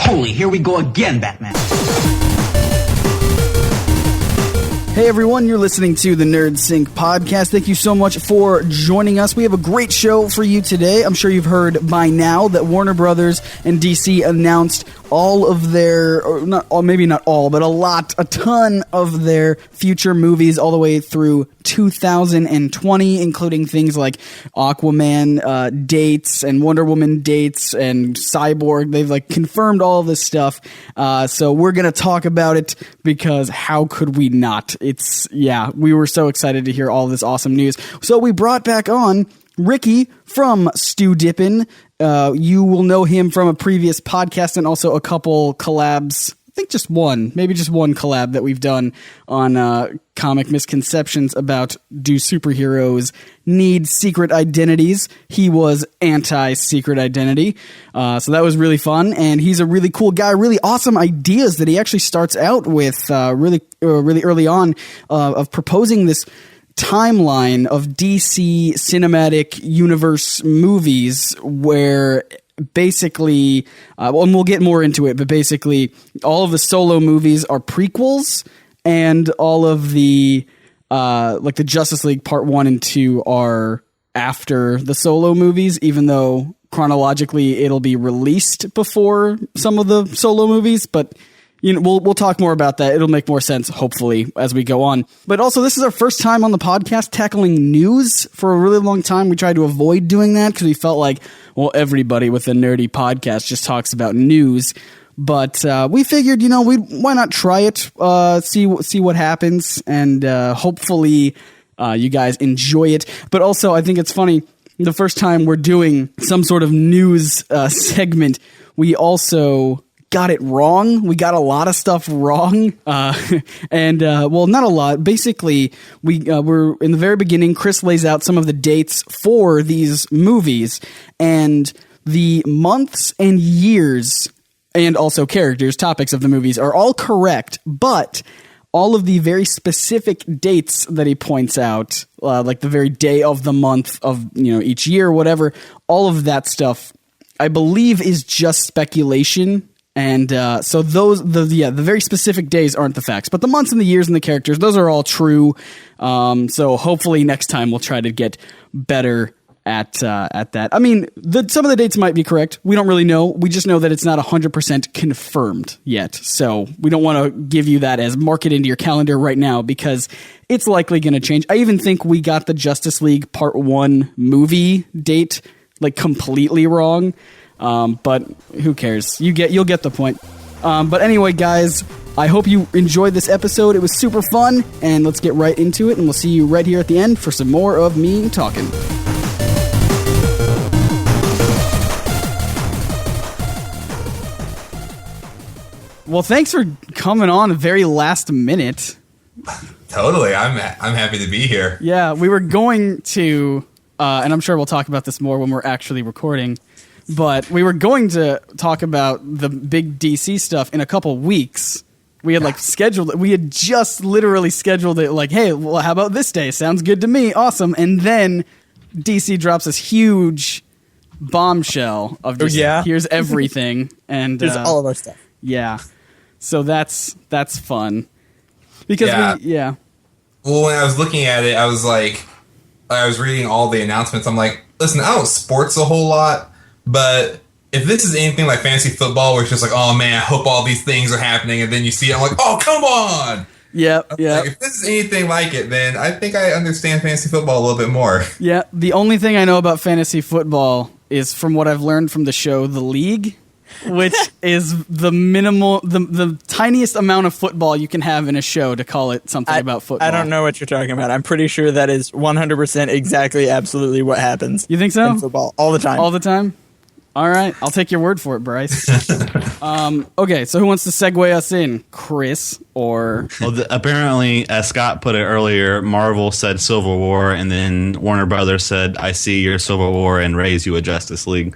Holy, here we go again, Batman. Hey everyone, you're listening to the NerdSync podcast. Thank you so much for joining us. We have a great show for you today. I'm sure you've heard by now that Warner Brothers and DC announced all of their, or maybe not all, but a ton of their future movies all the way through 2020, including things like Aquaman dates and Wonder Woman dates and Cyborg. They've confirmed all of this stuff. So we're going to talk about it because how could we not? We were so excited to hear all of this awesome news. So we brought back on Ricky from Stewdippin. You will know him from a previous podcast and also a couple collabs. I think maybe just one collab that we've done on comic misconceptions about do superheroes need secret identities. He was anti-secret identity. So that was really fun. And he's a really cool guy, really awesome ideas that he actually starts out with really early on of proposing this timeline of DC cinematic universe movies where basically, and we'll get more into it, but basically all of the solo movies are prequels and all of the the Justice League Part 1 and 2 are after the solo movies, even though chronologically it'll be released before some of the solo movies, but we'll talk more about that. It'll make more sense, hopefully, as we go on. But also, this is our first time on the podcast tackling news. For a really long time, we tried to avoid doing that because we felt like, well, everybody with a nerdy podcast just talks about news. But we figured, why not try it, see what happens, and hopefully you guys enjoy it. But also, I think it's funny, the first time we're doing some sort of news segment, we also got it wrong. We got a lot of stuff wrong. And not a lot. Basically, we're in the very beginning, Chris lays out some of the dates for these movies, and the months and years and also characters, topics of the movies are all correct, but all of the very specific dates that he points out, like the very day of the month of, each year, whatever, all of that stuff, I believe is just speculation. And so the very specific days aren't the facts, but the months and the years and the characters, those are all true. So hopefully next time we'll try to get better at that. I mean, some of the dates might be correct. We don't really know. We just know that it's not 100% confirmed yet. So we don't want to give you that as mark it into your calendar right now because it's likely going to change. I even think we got the Justice League Part 1 movie date completely wrong. But who cares? You'll get the point. But anyway, guys, I hope you enjoyed this episode. It was super fun, and let's get right into it, and we'll see you right here at the end for some more of me talking. Well, thanks for coming on very last minute. Totally. I'm happy to be here. Yeah, we were going to, and I'm sure we'll talk about this more when we're actually recording, but we were going to talk about the big DC stuff in a couple weeks. We had scheduled it. We had just literally scheduled it hey, well, how about this day? Sounds good to me. Awesome. And then DC drops this huge bombshell of just, here's everything. And here's all of our stuff. Yeah. So that's fun. Because Well, when I was looking at it, I was reading all the announcements. I'm like, listen, I don't sports a whole lot, but if this is anything like fantasy football, where it's just oh man, I hope all these things are happening, and then you see it, I'm like, oh, come on. Yeah. If this is anything like it, then I think I understand fantasy football a little bit more. Yeah. The only thing I know about fantasy football is from what I've learned from the show The League, which is the tiniest amount of football you can have in a show to call it something about football. I don't know what you're talking about. I'm pretty sure that is 100% exactly absolutely what happens. You think so? In football all the time. All the time? All right. I'll take your word for it, Bryce. Okay, so who wants to segue us in? Chris or... Well, apparently, as Scott put it earlier, Marvel said Civil War, and then Warner Brothers said, I see your Civil War and raise you a Justice League.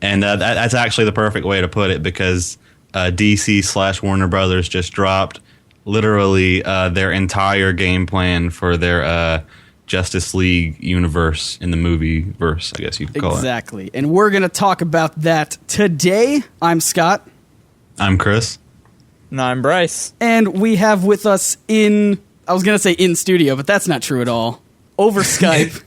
And that's actually the perfect way to put it, because DC/Warner Brothers just dropped literally their entire game plan for their Justice League universe in the movie verse, I guess you could call it. Exactly. And we're going to talk about that today. I'm Scott. I'm Chris. And I'm Bryce. And we have with us I was going to say in studio, but that's not true at all. Over Skype.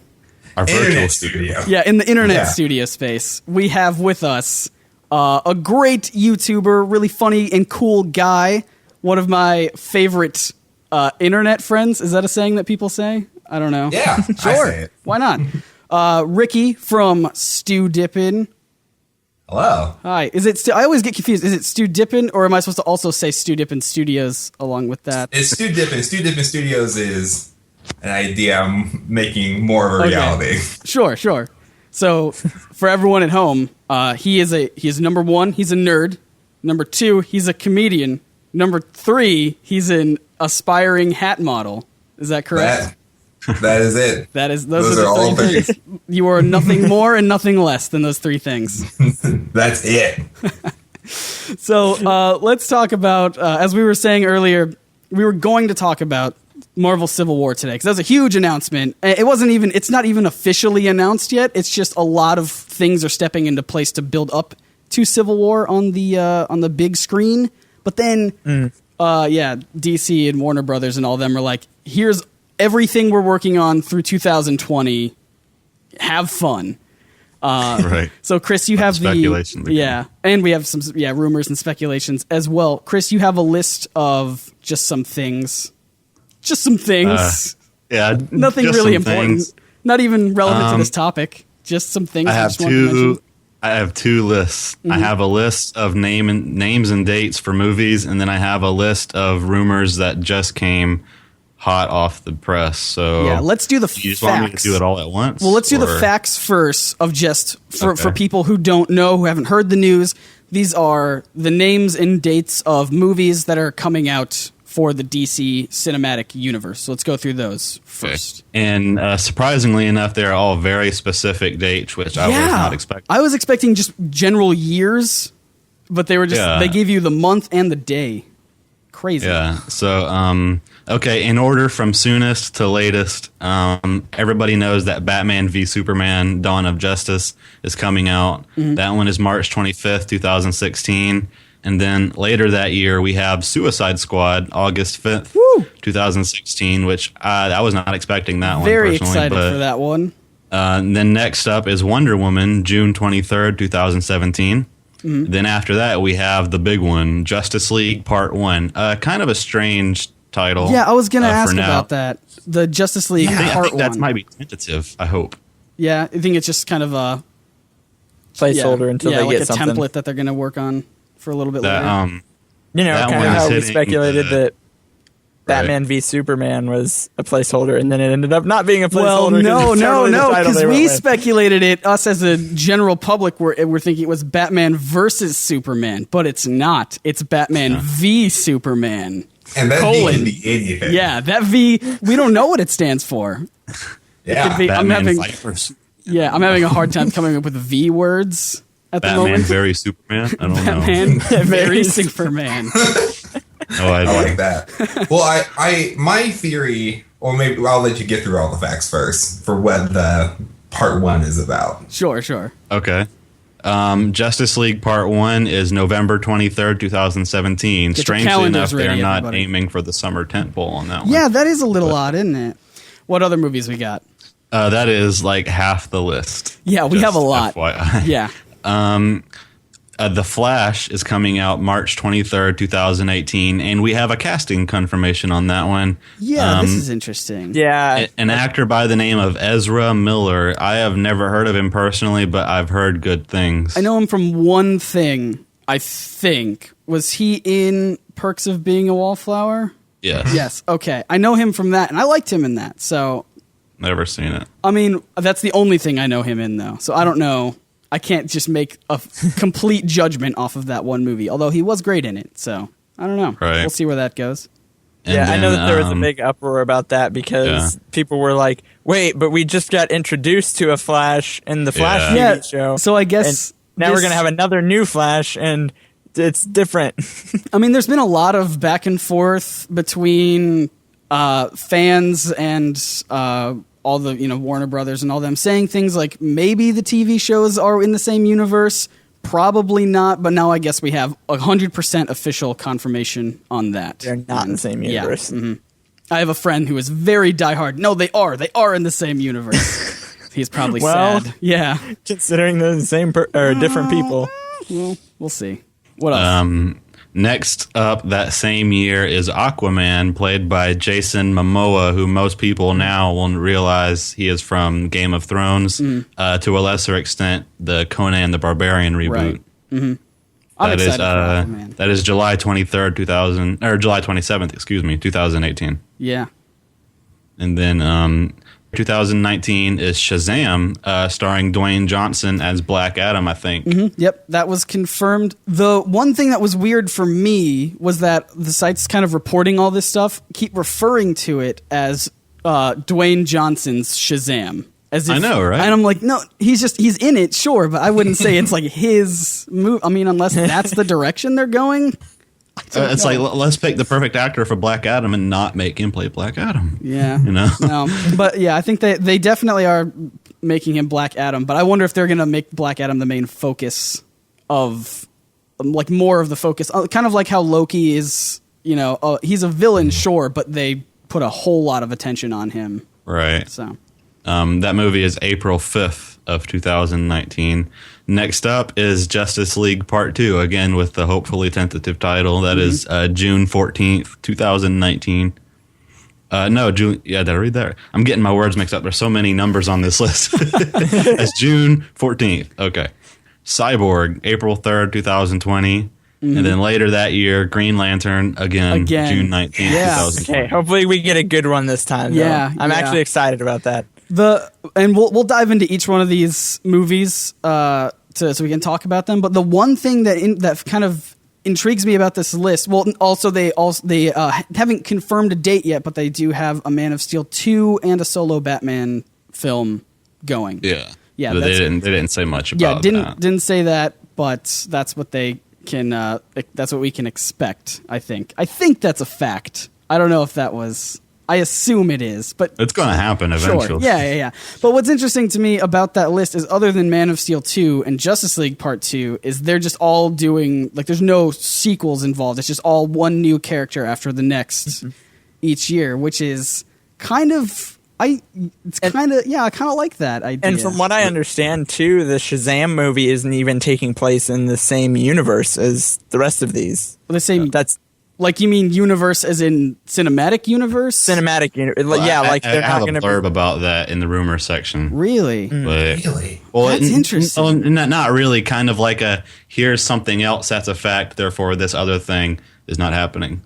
Our virtual Internet studio. Yeah, in the internet studio space. We have with us a great YouTuber, really funny and cool guy. One of my favorite internet friends. Is that a saying that people say? I don't know. Yeah, Sure. I say it. Why not? Ricky from Stewdippin. Hello. Hi. Is it? I always get confused. Is it Stewdippin, or am I supposed to also say Stewdippin Studios along with that? It's Stewdippin. Stewdippin Studios is an idea I'm making more of a reality. Sure. So, for everyone at home, he's number one, he's a nerd. Number two, he's a comedian. Number three, he's an aspiring hat model. Is that correct? That is it. Those are the all three things. You are nothing more and nothing less than those three things. That's it. So let's talk about, as we were saying earlier, we were going to talk about Marvel Civil War today because that was a huge announcement. It's not even officially announced yet. It's just a lot of things are stepping into place to build up to Civil War on the big screen. But then, DC and Warner Brothers and all them are like, here's everything we're working on through 2020. Have fun. Right. So, Chris, you have speculation and we have some rumors and speculations as well. Chris, you have a list of just some things. Nothing just really some important. things. Not even relevant to this topic. Just some things. I have two lists. I have a list of names and dates for movies, and then I have a list of rumors that just came hot off the press. So yeah, let's do the you just facts. want me to do it all at once? Well, let's do the facts first of just for people who don't know, who haven't heard the news. These are the names and dates of movies that are coming out for the DC cinematic universe. So let's go through those first. Okay. And surprisingly enough, they're all very specific dates, which I was not expecting. I was expecting just general years, but they were they gave you the month and the day. Crazy. Yeah. So, okay, in order from soonest to latest, everybody knows that Batman v Superman Dawn of Justice is coming out. That one is March 25th, 2016. And then later that year, we have Suicide Squad, August 5th, 2016, which I was not expecting that one. Very excited for that one. Then next up is Wonder Woman, June 23rd, 2017. Then after that, we have the big one, Justice League Part 1. Kind of a strange title. Yeah, I was going to ask about that. The Justice League Part 1. I think that might be tentative, I hope. Yeah, I think it's just kind of a placeholder until they get something. A template that they're going to work on for a little bit later. Kind of how we speculated that Batman v Superman was a placeholder, and then it ended up not being a placeholder. Well, no, because we speculated it. Us as a general public, we're thinking it was Batman versus Superman, but it's not. It's Batman v Superman. And that V can be anything. Yeah, that V, we don't know what it stands for. Yeah, it could be, I'm having a hard time coming up with V words. At the Batman moment. very Superman? I don't know. Batman very Superman. I like that. Well, my theory, or maybe I'll let you get through all the facts first for what the Part 1 is about. Sure. Okay. Justice League Part 1 is November 23rd, 2017. Strangely enough, they're not aiming for the summer tentpole on that one. Yeah, that is a little odd, isn't it? What other movies we got? That is like half the list. Yeah, we have a lot. FYI. Yeah. The Flash is coming out March 23rd, 2018, and we have a casting confirmation on that one. Yeah, this is interesting. Yeah. An actor by the name of Ezra Miller. I have never heard of him personally, but I've heard good things. I know him from one thing, I think. Was he in Perks of Being a Wallflower? Yes. Yes, okay. I know him from that, and I liked him in that, so... Never seen it. I mean, that's the only thing I know him in, though, so I don't know. I can't just make a complete judgment off of that one movie, although he was great in it, so I don't know. Right. We'll see where that goes. I know that there was a big uproar about that because people were like, wait, but we just got introduced to a Flash in the Flash TV show. So I guess... Now we're going to have another new Flash, and it's different. I mean, there's been a lot of back and forth between fans and... all the Warner Brothers and all them saying things like maybe the TV shows are in the same universe, probably not, but now I guess we have 100% official confirmation on that. They're not in the same universe. Yeah, I have a friend who is very diehard. No, they are. They are in the same universe. He's probably sad. Yeah. Considering they're the same or different people. Well, we'll see. What else? Next up that same year is Aquaman, played by Jason Momoa, who most people now will realize he is from Game of Thrones, to a lesser extent, the Conan the Barbarian reboot. Right. Mm-hmm. That is July 23rd, July 27th, 2018. Yeah. And then 2019 is Shazam, starring Dwayne Johnson as Black Adam, I think. Mm-hmm. Yep, that was confirmed. The one thing that was weird for me was that the sites kind of reporting all this stuff keep referring to it as Dwayne Johnson's Shazam. As if, I know, right? And I'm like, no, he's in it, sure, but I wouldn't say it's like his move. I mean, unless that's the direction they're going. It's like, let's pick the perfect actor for Black Adam and not make him play Black Adam. Yeah. No. But yeah, I think they definitely are making him Black Adam, but I wonder if they're going to make Black Adam the main focus of, like, more of the focus. Kind of like how Loki is, he's a villain, sure, but they put a whole lot of attention on him. Right. So. That movie is April 5th of 2019. Next up is Justice League Part 2, again with the hopefully tentative title. That is June 14th, 2019. No, June. Yeah, did I read that? I'm getting my words mixed up. There's so many numbers on this list. That's June 14th. Okay. Cyborg, April 3rd, 2020. And then later that year, Green Lantern, again. June 19th, 2020. Okay, hopefully we get a good one this time. Yeah. I'm actually excited about that. And we'll dive into each one of these movies so we can talk about them. But the one thing that kind of intrigues me about this list, well, also they haven't confirmed a date yet, but they do have a Man of Steel 2 and a solo Batman film going. Yeah, but they didn't say much about that. Didn't say that, but that's what they can. That's what we can expect. I think that's a fact. I don't know if that was. I assume it is, but it's going to happen eventually. Sure. Yeah. But what's interesting to me about that list is, other than Man of Steel 2 and Justice League Part 2, is they're just all doing, like, there's no sequels involved. It's just all one new character after the next each year, which is kind of, I kind of like that idea. And from what I understand too, the Shazam movie isn't even taking place in the same universe as the rest of these. The same. That's. Like, you mean universe as in cinematic universe? Cinematic universe. I have a blurb about that in the rumor section. Really? Really? Well, that's interesting. Not really. Kind of like here's something else that's a fact, therefore this other thing is not happening.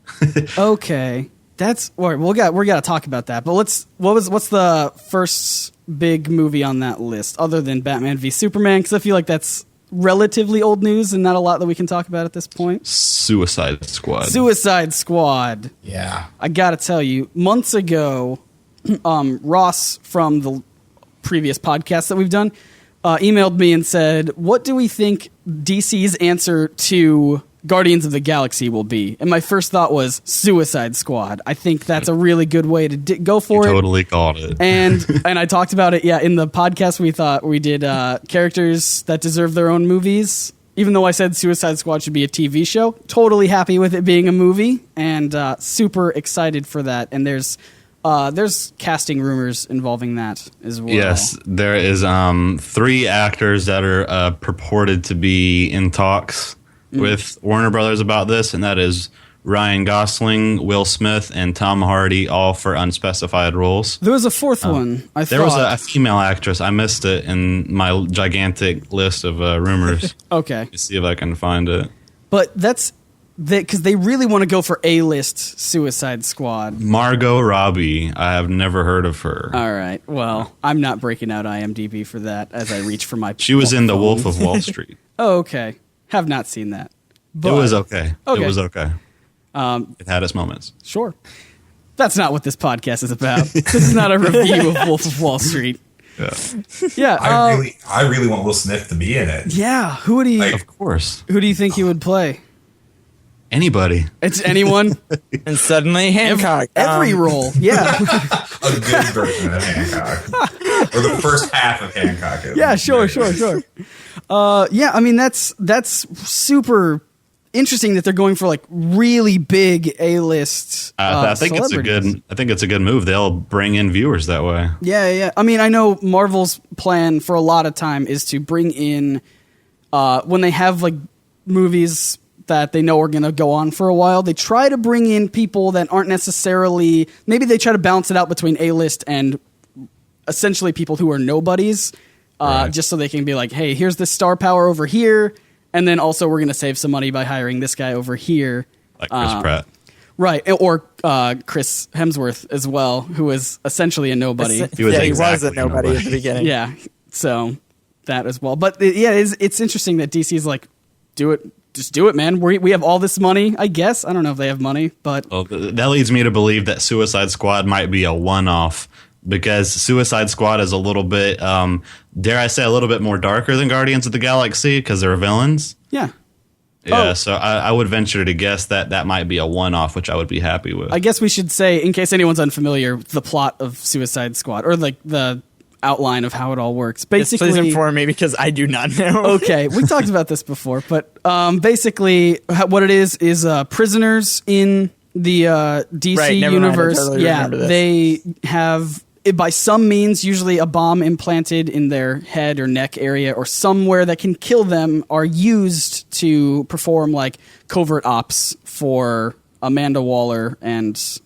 Okay. That's all right. We got to talk about that. But what's the first big movie on that list other than Batman v Superman? Because I feel like that's relatively old news and not a lot that we can talk about at this point. Suicide Squad. Yeah. I gotta tell you, months ago, Ross from the previous podcast that we've done emailed me and said, what do we think DC's answer to Guardians of the Galaxy will be? And my first thought was Suicide Squad. I think that's a really good way to go for it. Totally called it. And I talked about it, in the podcast. We thought we did characters that deserve their own movies. Even though I said Suicide Squad should be a TV show, totally happy with it being a movie, and super excited for that. And there's casting rumors involving that as well. Yes, there is 3 actors that are purported to be in talks with Warner Brothers about this, and that is Ryan Gosling, Will Smith, and Tom Hardy, all for unspecified roles. There was a fourth one, I thought. There was a female actress. I missed it in my gigantic list of rumors. Okay. Let's see if I can find it. But that's because they really want to go for A-list Suicide Squad. Margot Robbie. I have never heard of her. All right. Well, I'm not breaking out IMDb for that as I reach for my She was in The Wolf of Wall Street. Oh, okay. Have not seen that. But, it was okay. It was okay. It had its moments. Sure. That's not what this podcast is about. This is not a review of Wolf of Wall Street. Yeah. I really want Will Smith to be in it. Yeah. Who do you? Of course. Who do you think he would play? Anybody. It's anyone. And suddenly Hancock. Every role. Yeah. A good version of Hancock. or the first half of Hancock. Yeah, sure. Yeah, I mean that's super interesting that they're going for like really big A-list. I think celebrities. it's a good move. They'll bring in viewers that way. Yeah. I mean, I know Marvel's plan for a lot of time is to bring in when they have like movies that they know are going to go on for a while. They try to bring in people that aren't necessarily. Maybe they try to balance it out between A-list and essentially people who are nobodies, just so they can be like, hey, here's this star power over here. And then also we're going to save some money by hiring this guy over here. Like Chris Pratt. Right. Or Chris Hemsworth as well, who was essentially a nobody. He was a nobody at the beginning. Yeah. So that as well. But it's interesting that DC's like, do it. Just do it, man. We have all this money, I guess. I don't know if they have money, but... Well, that leads me to believe that Suicide Squad might be a one-off, because Suicide Squad is a little bit, dare I say, a little bit more darker than Guardians of the Galaxy because they're villains. Yeah. Yeah, so I would venture to guess that might be a one-off, which I would be happy with. I guess we should say, in case anyone's unfamiliar, the plot of Suicide Squad, or like the outline of how it all works. Basically, please inform me because I do not know. Okay, we talked about this before, but basically what it is prisoners in the DC universe. Totally they have... by some means, usually a bomb implanted in their head or neck area or somewhere that can kill them, are used to perform like covert ops for Amanda Waller and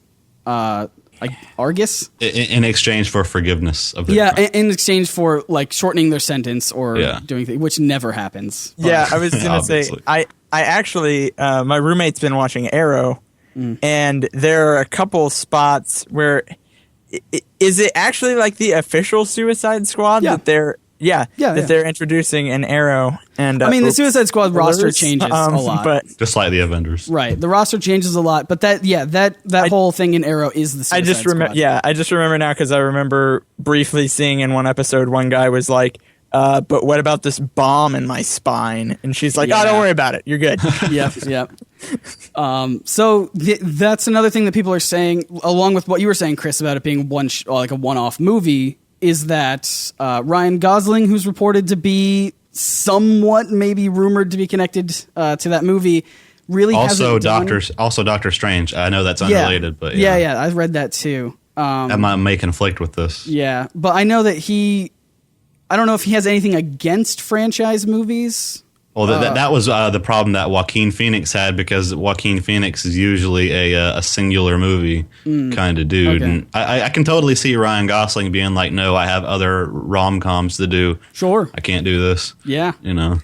Argus. In exchange for forgiveness of their crime. In exchange for like shortening their sentence or doing things, which never happens. Yeah, I was going to say, I actually, my roommate's been watching Arrow, and there are a couple spots where... Is it actually like the official Suicide Squad that they're they're introducing an Arrow? And I mean, the Suicide Squad roster changes a lot, but just like the Avengers, right? The roster changes a lot, but that whole thing in Arrow is the Suicide Squad. Yeah, I just remember now because I remember briefly seeing in one episode one guy was like, "But what about this bomb in my spine?" And she's like, "Oh, don't worry about it. You're good." Yep. So that's another thing that people are saying, along with what you were saying, Chris, about it being like a one-off movie, is that Ryan Gosling, who's reported to be somewhat, maybe rumored to be connected to that movie, really also hasn't Doctor Strange. I know that's unrelated, but yeah, I read that too. That may conflict with this. Yeah, but I know that I don't know if he has anything against franchise movies. Well, that was the problem that Joaquin Phoenix had, because Joaquin Phoenix is usually a singular movie kind of dude. Okay. And I can totally see Ryan Gosling being like, no, I have other rom-coms to do. Sure. I can't do this. Yeah. You know?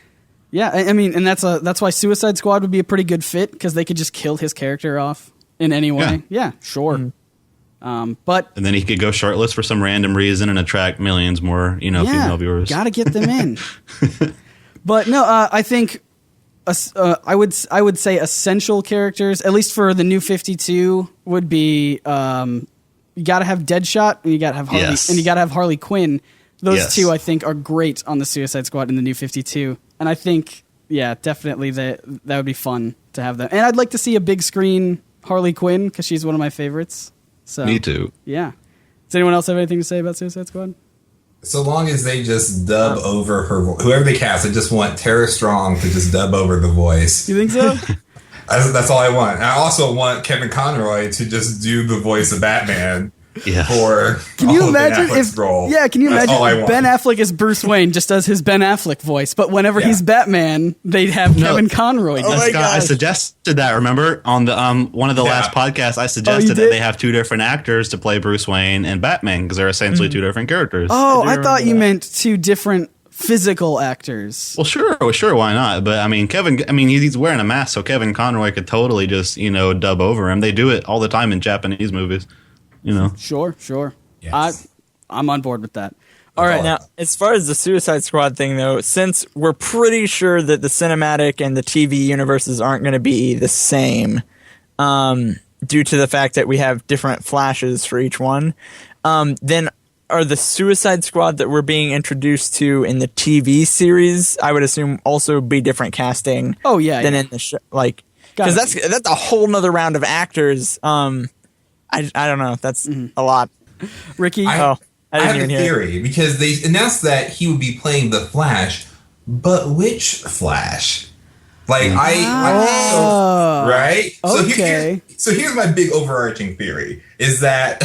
Yeah, I mean, and that's why Suicide Squad would be a pretty good fit, because they could just kill his character off in any way. Yeah, sure. But and then he could go shirtless for some random reason and attract millions more, female viewers. Gotta get them in. But no, I think I would say essential characters, at least for the New 52, would be you got to have Deadshot and you got to have Harley and you got to have Harley Quinn. Those two, I think, are great on the Suicide Squad in the New 52, and I think definitely that would be fun to have them. And I'd like to see a big screen Harley Quinn, because she's one of my favorites. So me too. Yeah. Does anyone else have anything to say about Suicide Squad? So long as they just dub over her whoever they cast, I just want Tara Strong to just dub over the voice. You think so? That's all I want. And I also want Kevin Conroy to just do the voice of Batman for can you imagine if role. Yeah, can you That's imagine if Ben Affleck as Bruce Wayne just does his Ben Affleck voice, but whenever he's Batman, they'd have Kevin Conroy. I suggested that, remember, on the one of the last podcasts, I suggested that they have two different actors to play Bruce Wayne and Batman, because they're essentially two different characters. Oh, I thought you meant two different physical actors. Well, sure, why not? But I mean, he's wearing a mask, so Kevin Conroy could totally just, dub over him. They do it all the time in Japanese movies. Sure. Yes. I'm on board with that. All right. Now, as far as the Suicide Squad thing, though, since we're pretty sure that the cinematic and the TV universes aren't going to be the same, due to the fact that we have different flashes for each one, then are the Suicide Squad that we're being introduced to in the TV series, I would assume, also be different casting. Oh yeah. Than in the show, because that's a whole nother round of actors. I don't know. That's a lot. Ricky? I have a theory because they announced that he would be playing the Flash, but which Flash? Like right? Okay. So here's my big overarching theory: is that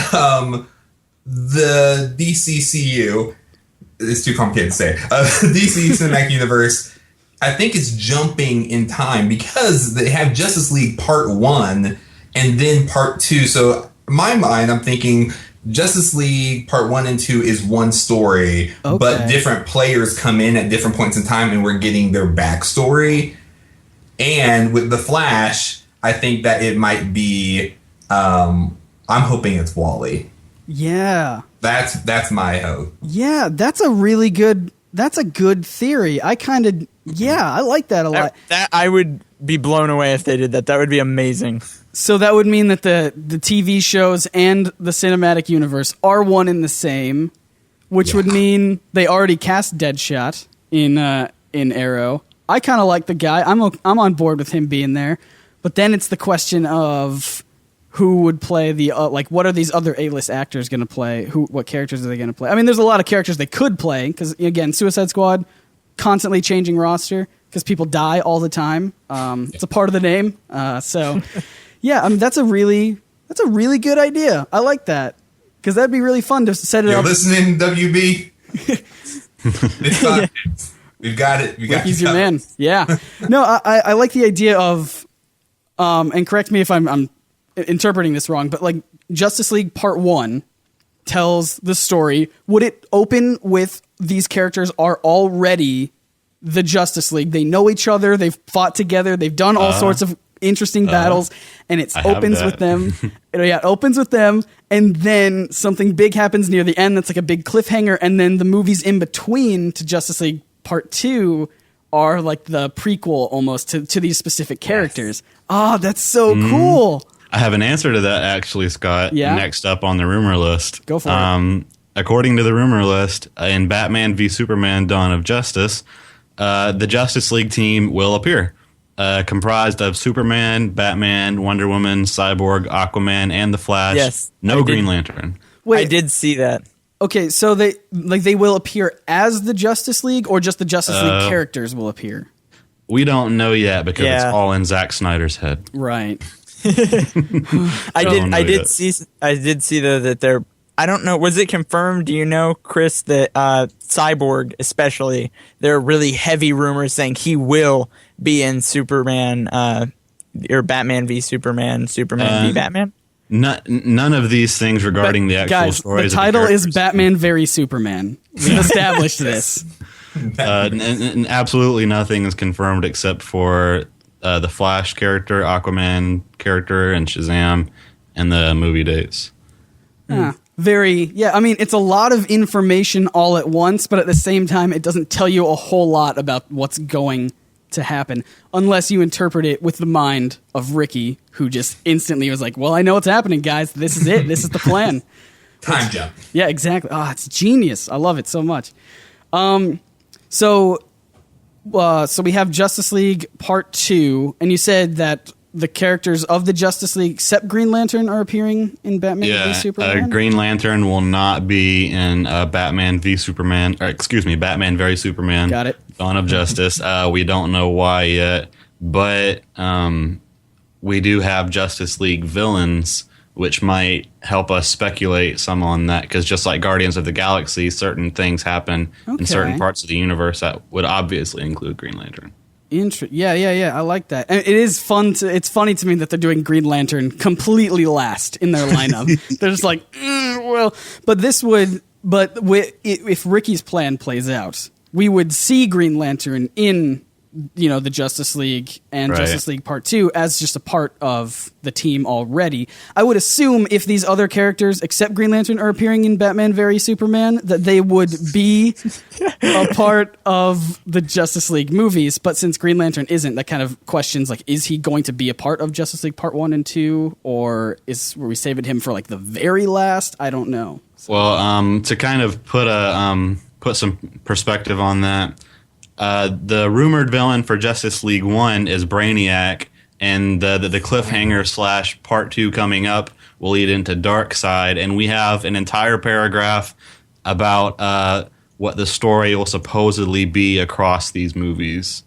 the DCCU, it's too complicated to say, DC Cinematic Universe, I think is jumping in time because they have Justice League Part 1 and then Part 2. So in my mind, I'm thinking Justice League Part 1 and 2 is one story, but different players come in at different points in time and we're getting their backstory. And with The Flash, I think that it might be, I'm hoping it's Wally. Yeah. That's my hope. Yeah, that's a good theory. I like that a lot. That I would be blown away if they did that. That would be amazing. So that would mean that the TV shows and the cinematic universe are one and the same, which would mean they already cast Deadshot in Arrow. I kind of like the guy. I'm on board with him being there. But then it's the question of who would play the what are these other A-list actors going to play? What characters are they going to play? I mean, there's a lot of characters they could play because again, Suicide Squad constantly changing roster because people die all the time. It's a part of the name. So yeah, I mean that's a really good idea. I like that because that'd be really fun to set it up. You're listening, WB. It's fun. We've got it. He's your man. Yeah. No, I like the idea of, and correct me if I'm interpreting this wrong, but like Justice League Part 1 tells the story. Would it open with these characters are already the Justice League? They know each other. They've fought together. They've done all sorts of interesting battles, and it opens with them. It opens with them, and then something big happens near the end that's like a big cliffhanger, and then the movies in between to Justice League Part 2 are like the prequel almost to these specific characters. Oh, that's so cool. I have an answer to that actually, Scott. Yeah? Next up on the rumor list. Go for it. According to the rumor list, in Batman v Superman Dawn of Justice, the Justice League team will appear. Comprised of Superman, Batman, Wonder Woman, Cyborg, Aquaman, and the Flash. Yes, no Green Lantern. Wait, I did see that. Okay, so they will appear as the Justice League, or just the Justice League characters will appear? We don't know yet because it's all in Zack Snyder's head. Right. I did see though that they're. I don't know. Was it confirmed? Do you know, Chris, that Cyborg, especially, there are really heavy rumors saying he will be in Superman or Batman v Superman, Superman v Batman? None of these things regarding the actual stories. The title is Batman v Superman. We've established this. And absolutely nothing is confirmed except for the Flash character, Aquaman character, and Shazam, and the movie dates. I mean, it's a lot of information all at once, but at the same time, it doesn't tell you a whole lot about what's going to happen, unless you interpret it with the mind of Ricky, who just instantly was like, well, I know what's happening, guys. This is it. This is the plan. Time jump. Yeah, exactly. Oh, it's genius. I love it so much. So we have Justice League Part 2, and you said that the characters of the Justice League, except Green Lantern, are appearing in Batman v Superman? Green Lantern will not be in Batman v Superman, or excuse me, Batman v Superman. Got it. Dawn of Justice. We don't know why yet, but we do have Justice League villains, which might help us speculate some on that, because just like Guardians of the Galaxy, certain things happen in certain parts of the universe that would obviously include Green Lantern. Yeah. I like that. And it is fun. It's funny to me that they're doing Green Lantern completely last in their lineup. They're just like, if Ricky's plan plays out, we would see Green Lantern in, the Justice League and Justice League Part 2 as just a part of the team already. I would assume if these other characters, except Green Lantern, are appearing in Batman v Superman, that they would be a part of the Justice League movies. But since Green Lantern isn't, that kind of questions, like, is he going to be a part of Justice League Part 1 and 2? Or were we saving him for, like, the very last? I don't know. So. Well, to kind of put some perspective on that, the rumored villain for Justice League 1 is Brainiac, and the cliffhanger / Part 2 coming up will lead into Darkseid, and we have an entire paragraph about what the story will supposedly be across these movies.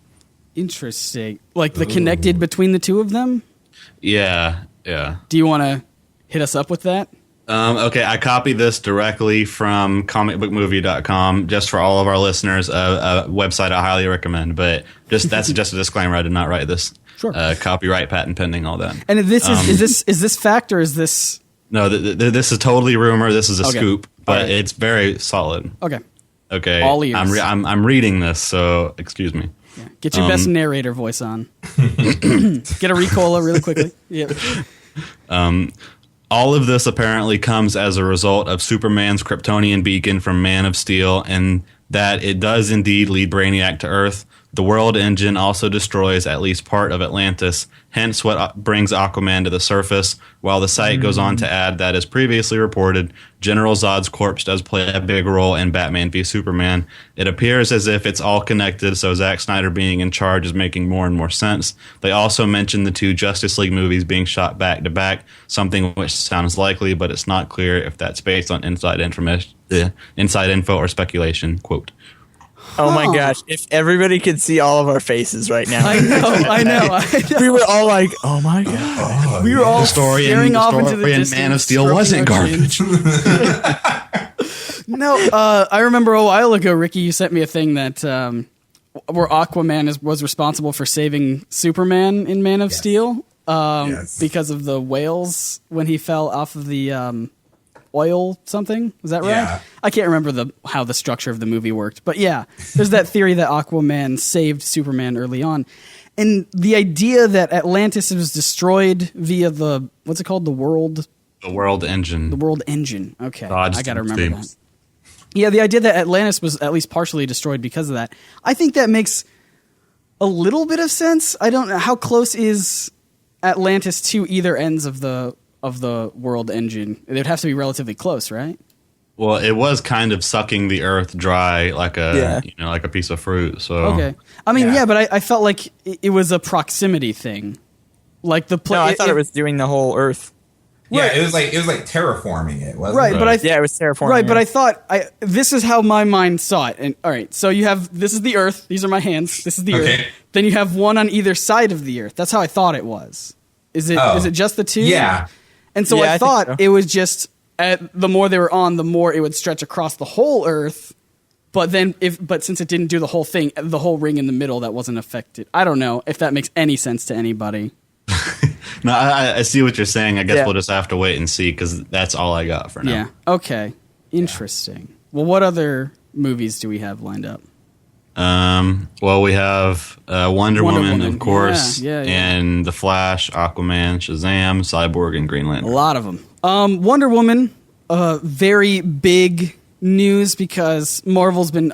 Interesting. Like the connected between the two of them? Yeah. Do you want to hit us up with that? Okay, I copied this directly from comicbookmovie.com just for all of our listeners, a website I highly recommend. But that's just a disclaimer. I did not write this. Sure. Copyright, patent pending, all that. And this is this fact or is this? No, this is totally rumor. This is a scoop, but right. It's very solid. Okay. All ears. I'm reading this, so excuse me. Yeah. Get your best narrator voice on. Get a Ricola really quickly. Yep. All of this apparently comes as a result of Superman's Kryptonian beacon from Man of Steel, and that it does indeed lead Brainiac to Earth. The World Engine also destroys at least part of Atlantis, hence what brings Aquaman to the surface, while the site goes on to add that, as previously reported, General Zod's corpse does play a big role in Batman v Superman. It appears as if it's all connected, so Zack Snyder being in charge is making more and more sense. They also mentioned the two Justice League movies being shot back to back, something which sounds likely, but it's not clear if that's based on inside info or speculation. Quote. Oh my gosh! If everybody could see all of our faces right now, I know. We were all like, "Oh my god!" We were all staring off into the distance. Man of Steel wasn't garbage. No, I remember a while ago, Ricky, you sent me a thing that where Aquaman was responsible for saving Superman in Man of Steel because of the whales when he fell off of the oil something. Was that right? Yeah. I can't remember how the structure of the movie worked, but yeah, there's that theory that Aquaman saved Superman early on. And the idea that Atlantis was destroyed via what's it called? The World Engine. The World Engine. Okay. I got to remember that. Yeah, the idea that Atlantis was at least partially destroyed because of that. I think that makes a little bit of sense. I don't know how close is Atlantis to either ends of the World Engine. It would have to be relatively close, right? Well, it was kind of sucking the earth dry like a piece of fruit. So okay, I mean, but I felt like it was a proximity thing, like the No, I thought it was doing the whole Earth. Yeah, Right. it was like terraforming it, wasn't right, it? but it was terraforming. Right, but yeah. I thought this is how my mind saw it. And all right, so you have this is the Earth. These are my hands. This is the Earth. Then you have one on either side of the Earth. That's how I thought it was. Is it just the two? Yeah. And so Yeah, I I thought think so. it was just the more they were on, the more it would stretch across the whole Earth. But then, since it didn't do the whole thing, the whole ring in the middle, that wasn't affected. I don't know if that makes any sense to anybody. No, I see what you're saying. I guess Yeah. we'll just have to wait and see because that's all I got for now. Yeah. Okay. Interesting. Well, what other movies do we have lined up? Well, we have Wonder Woman, of course, Yeah. and The Flash, Aquaman, Shazam, Cyborg, and Green A Lantern. lot of them. Wonder Woman, very big news because Marvel's been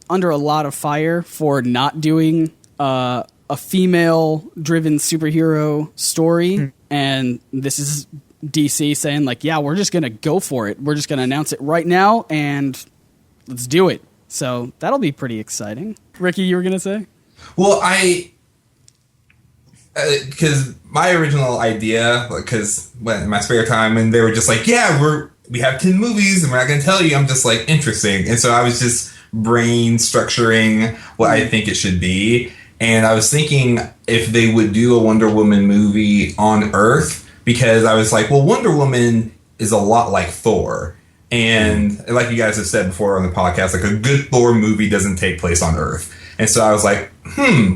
under a lot of fire for not doing a female-driven superhero story, and this is DC saying, like, yeah, we're just going to go for it. We're just going to announce it right now, and let's do it. So that'll be pretty exciting. Ricky, you were going to say? Well, because my original idea, because when in my spare time, and they were just like, yeah, we have 10 movies, and we're not going to tell you. I'm just like, interesting. And so I was just brain structuring what I think it should be. And I was thinking if they would do a Wonder Woman movie on Earth, because I was like, well, Wonder Woman is a lot like Thor. And like you guys have said before on the podcast, like a good Thor movie doesn't take place on Earth. And so I was like,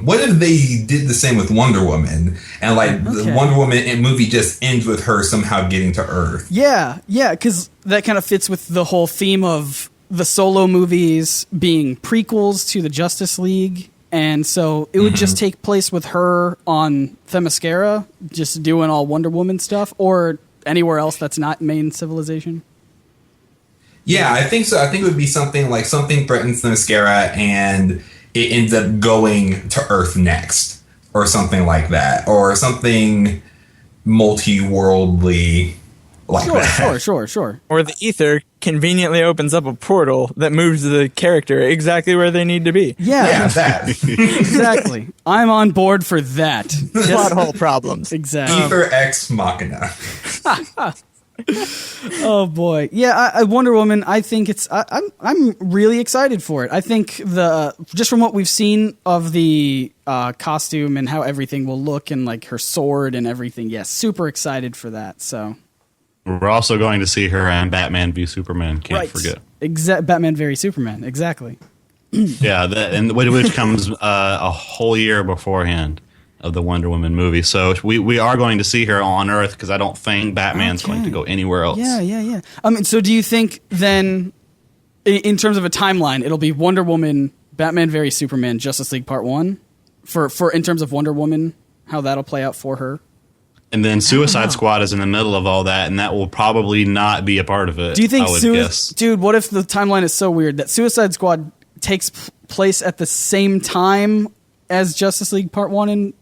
what if they did the same with Wonder Woman? And like the Wonder Woman movie just ends with her somehow getting to Earth. Yeah, because that kind of fits with the whole theme of the solo movies being prequels to the Justice League. And so it would just take place with her on Themyscira, just doing all Wonder Woman stuff, or anywhere else that's not main civilization. Yeah, I think so. I think it would be something like something threatens Themyscira and it ends up going to Earth next, or something like that, or something multi-worldly like that. Sure. Or the ether conveniently opens up a portal that moves the character exactly where they need to be. Yeah, that. exactly. I'm on board for that. Plot hole problems. Exactly. Ether Ex Machina. Oh boy, yeah, I Wonder Woman. I think I'm really excited for it. I think just from what we've seen of the costume and how everything will look and like her sword and everything, yes, super excited for that. So We're also going to see her in Batman v Superman. Can't forget. Batman v Superman. Exactly. Yeah, which comes a whole year beforehand of the Wonder Woman movie. So we are going to see her on Earth because I don't think Batman's going to go anywhere else. Yeah. So do you think then, in terms of a timeline, it'll be Wonder Woman, Batman v Superman, Justice League Part 1? For in terms of Wonder Woman, how that'll play out for her? And then Suicide Squad is in the middle of all that, and that will probably not be a part of it. Do you think, guess. Dude, what if the timeline is so weird that Suicide Squad takes place at the same time as Justice League Part 1 and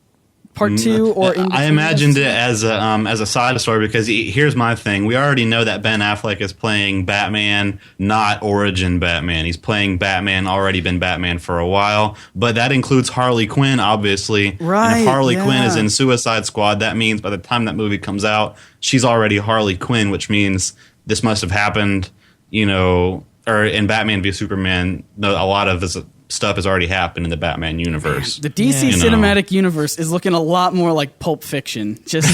Part 2, or in I imagined it as a side story because here's my thing. We already know that Ben Affleck is playing Batman, not origin Batman. He's playing Batman, already been Batman for a while, but that includes Harley Quinn, obviously. Right. And if Harley Quinn is in Suicide Squad, that means by the time that movie comes out, she's already Harley Quinn, which means this must have happened, or in Batman v Superman, a lot of this stuff has already happened in the Batman universe. The DC cinematic universe is looking a lot more like Pulp Fiction. Just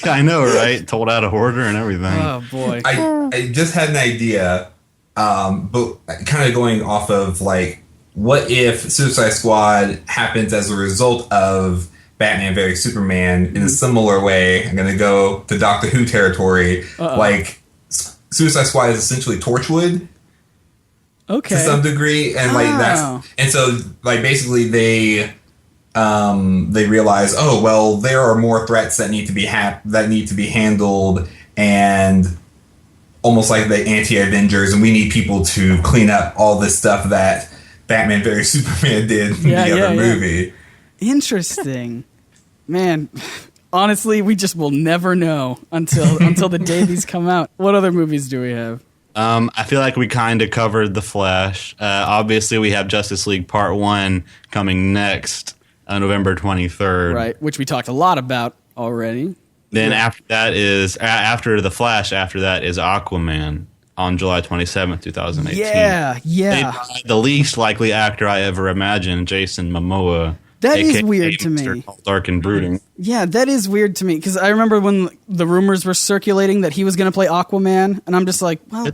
I know, right? Told out of order and everything. Oh boy! I just had an idea, but kind of going off of like, what if Suicide Squad happens as a result of Batman v Superman in a similar way? I'm gonna go to Doctor Who territory. Like, Suicide Squad is essentially Torchwood. Okay. To some degree, and so basically they realize, oh well, there are more threats that need to be handled, and almost like the anti-Avengers, and we need people to clean up all this stuff that Batman v Superman did in the other movie. Interesting, man. Honestly, we just will never know until the day these come out. What other movies do we have? I feel like we kind of covered The Flash. Obviously, we have Justice League Part 1 coming next, November 23rd. Right, which we talked a lot about already. Then after that is, after The Flash, after that is Aquaman on July 27th, 2018. Yeah. The least likely actor I ever imagined, Jason Momoa. That is weird to me. Dark and brooding. Yeah, that is weird to me because I remember when the rumors were circulating that he was going to play Aquaman, and I'm just like, well,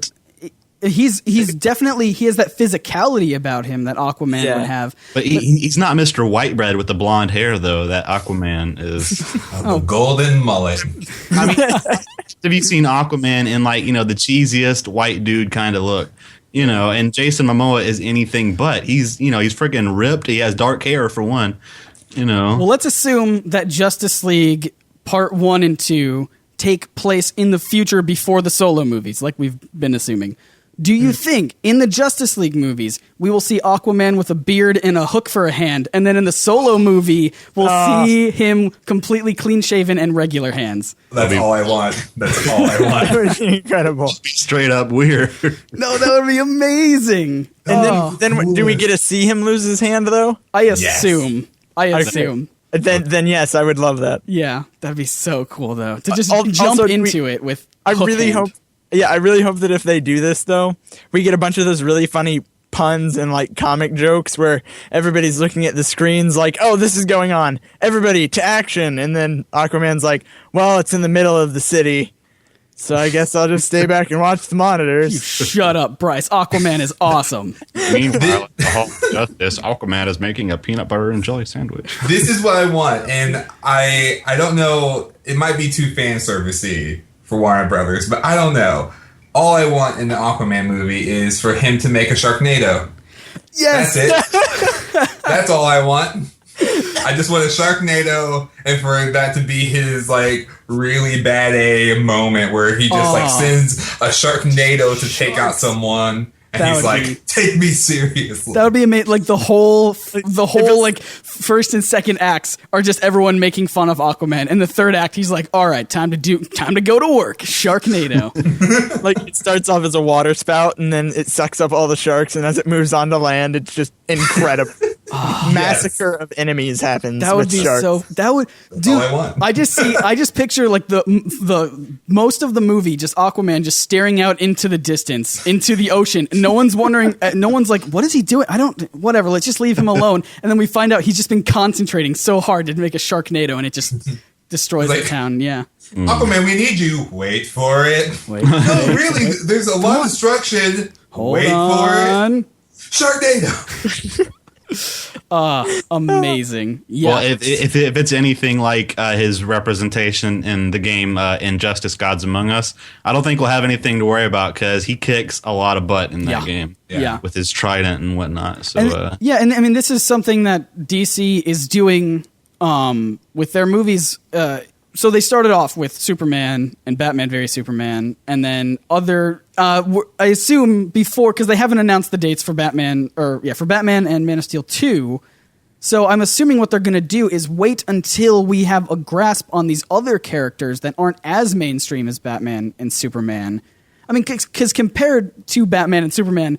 he's definitely, he has that physicality about him that Aquaman would have. But he's not Mr. Whitebread with the blonde hair though. That Aquaman is. Golden mullet. I mean, have you seen Aquaman in the cheesiest white dude kind of look? And Jason Momoa is anything but. He's freaking ripped. He has dark hair for one. Well, let's assume that Justice League Part 1 and 2 take place in the future before the solo movies, like we've been assuming. Do you think in the Justice League movies we will see Aquaman with a beard and a hook for a hand, and then in the solo movie we'll see him completely clean shaven and regular hands? That's all I want. That's all I want. That would be incredible. Straight up weird. No, that would be amazing. And then do we get to see him lose his hand though? I assume. Yes. I assume. Then yes, I would love that. Yeah, that'd be so cool though to just jump into it with. I really hope that if they do this though, we get a bunch of those really funny puns and comic jokes where everybody's looking at the screens like, oh, this is going on. Everybody to action. And then Aquaman's like, well, it's in the middle of the city, so I guess I'll just stay back and watch the monitors. You shut up, Bryce. Aquaman is awesome. Meanwhile, at the Hall of Justice, Aquaman is making a peanut butter and jelly sandwich. This is what I want, and I don't know. It might be too fan servicey for Warner Brothers, but I don't know. All I want in the Aquaman movie is for him to make a Sharknado. Yes, that's it. That's all I want. I just want a Sharknado, and for that to be his really bad A moment where he just sends a Sharknado to take out someone, and he's like, "Take me seriously." That would be amazing. The whole first and second acts are just everyone making fun of Aquaman, and the third act he's like, "All right, time to go to work." Sharknado. It starts off as a water spout, and then it sucks up all the sharks, and as it moves on to land, it's just incredible. massacre of enemies happens. That would with be sharks. so. That would, dude. all I want. I just picture like the most of the movie, just Aquaman just staring out into the distance, into the ocean. No one's wondering. No one's like, what is he doing? Whatever. Let's just leave him alone. And then we find out he's just been concentrating so hard to make a Sharknado, and it just destroys the town. Yeah. Aquaman, we need you. Wait for it. Wait. No, really, there's a lot of destruction. Wait for it. Sharknado. Amazing. Yeah. Well, if it's anything like his representation in the game Injustice: Gods Among Us, I don't think we'll have anything to worry about because he kicks a lot of butt in that game. Yeah. With his trident and whatnot. So and I mean, this is something that DC is doing with their movies. So they started off with Superman and Batman v Superman, and then other. I assume before, because they haven't announced the dates for Batman and Man of Steel 2. So I'm assuming what they're going to do is wait until we have a grasp on these other characters that aren't as mainstream as Batman and Superman. I mean, because compared to Batman and Superman,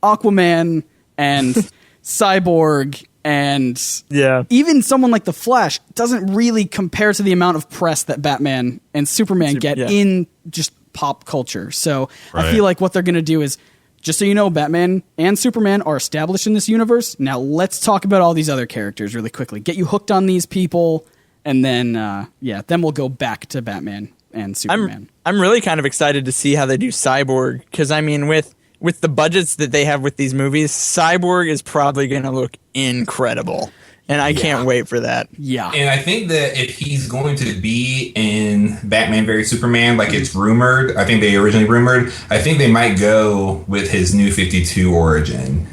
Aquaman and Cyborg and even someone like The Flash doesn't really compare to the amount of press that Batman and Superman get in just pop culture. So I feel like what they're going to do is, just so you know, Batman and Superman are established in this universe. Now let's talk about all these other characters really quickly. Get you hooked on these people, and then then we'll go back to Batman and Superman. I'm really kind of excited to see how they do Cyborg, because I mean, with the budgets that they have with these movies, Cyborg is probably going to look incredible. And I can't wait for that. Yeah. And I think that if he's going to be in Batman v Superman, like it's rumored, I think they originally rumored, I think they might go with his New 52 origin,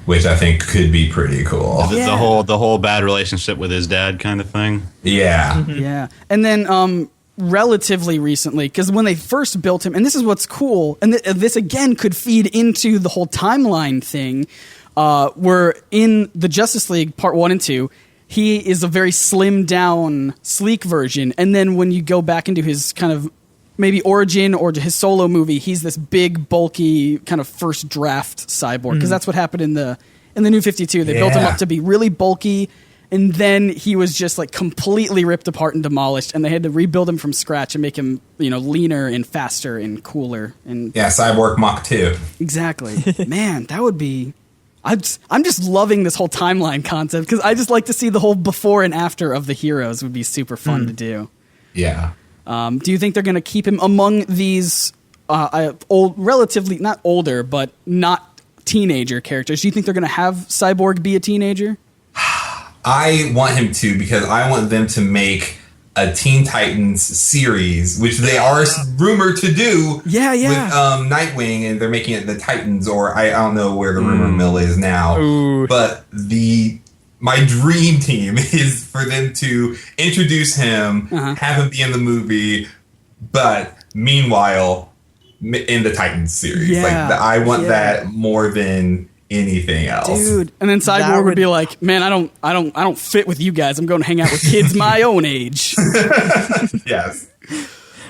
which I think could be pretty cool. The whole bad relationship with his dad kind of thing. Yeah. Mm-hmm. Yeah. And then relatively recently, because when they first built him, and this is what's cool, and this again could feed into the whole timeline thing, where in the Justice League Part 1 and 2, he is a very slimmed down, sleek version. And then when you go back into his kind of maybe origin or his solo movie, he's this big, bulky, kind of first draft cyborg. Because that's what happened in the New 52. They built him up to be really bulky, and then he was just like completely ripped apart and demolished, and they had to rebuild him from scratch and make him, leaner and faster and cooler. And Cyborg Mach 2. Exactly. Man, that would be... I'm just loving this whole timeline concept, because I just like to see the whole before and after of the heroes. Would be super fun to do. Yeah. Do you think they're going to keep him among these relatively not older, but not teenager characters? Do you think they're going to have Cyborg be a teenager? I want him to, because I want them to make a Teen Titans series, which they are rumored to do with Nightwing, and they're making it the Titans, or I don't know where the rumor mill is now. Ooh. But my dream team is for them to introduce him, have him be in the movie, but meanwhile in the Titans series. I want that more than anything else, dude. And then Cyborg would be like, "Man, I don't fit with you guys. I'm going to hang out with kids my own age." Yes,